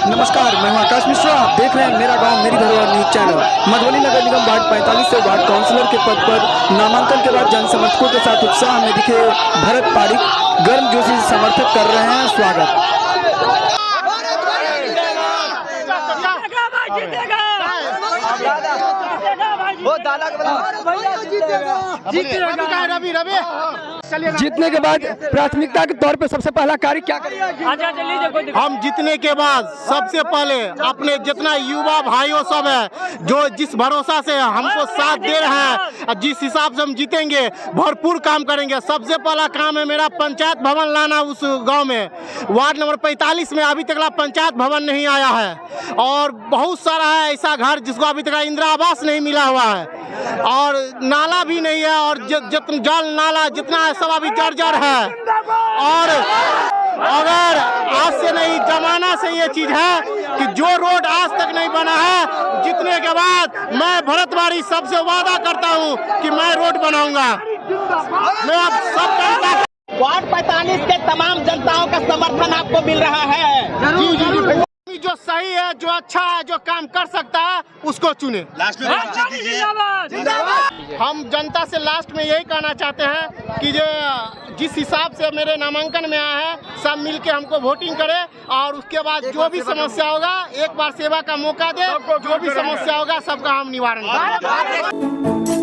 नमस्कार, मैं हूं आकाश मिश्रा। आप देख रहे हैं मेरा गांव मेरी धरोहर न्यूज चैनल। मधुबनी नगर निगम वार्ड 45 से वार्ड काउंसिलर के पद पर नामांकन के बाद जन समर्थकों के साथ उत्साह में दिखे भरत पारिक गर्मजोशी से समर्थक कर रहे हैं स्वागत। जीतने के बाद प्राथमिकता के तौर पे सबसे पहला कार्य क्या करेंगे? हम जीतने के बाद सबसे पहले अपने जितना युवा भाइयों सब है जो जिस भरोसा से हमको साथ दे रहे हैं, जिस हिसाब से हम जीतेंगे भरपूर काम करेंगे। सबसे पहला काम है मेरा पंचायत भवन लाना उस गांव में। वार्ड नंबर 45 में अभी तक पंचायत भवन नहीं आया है और बहुत सारा है ऐसा घर जिसको अभी तक इंदिरा आवास नहीं मिला हुआ है और नाला भी नहीं है और जल नाला जितना है सब अभी जर्जर है। और अगर आज से नहीं जमाना से ये चीज है कि जो रोड आज तक नहीं बना है, जीतने के बाद मैं भरतवाड़ी सबसे वादा करता हूँ कि मैं रोड बनाऊंगा। मैं अब सब वार्ड 45 के तमाम जनताओं का समर्थन आपको मिल रहा है। जी जो सही है, जो अच्छा है, जो काम कर सकता है उसको चुने। हम जनता से लास्ट में यही कहना चाहते हैं कि जो जिस हिसाब से मेरे नामांकन में आया है सब मिलके हमको वोटिंग करे और उसके बाद जो भी समस्या होगा एक बार सेवा का मौका दे, जो भी समस्या होगा सबका हम निवारण करेंगे।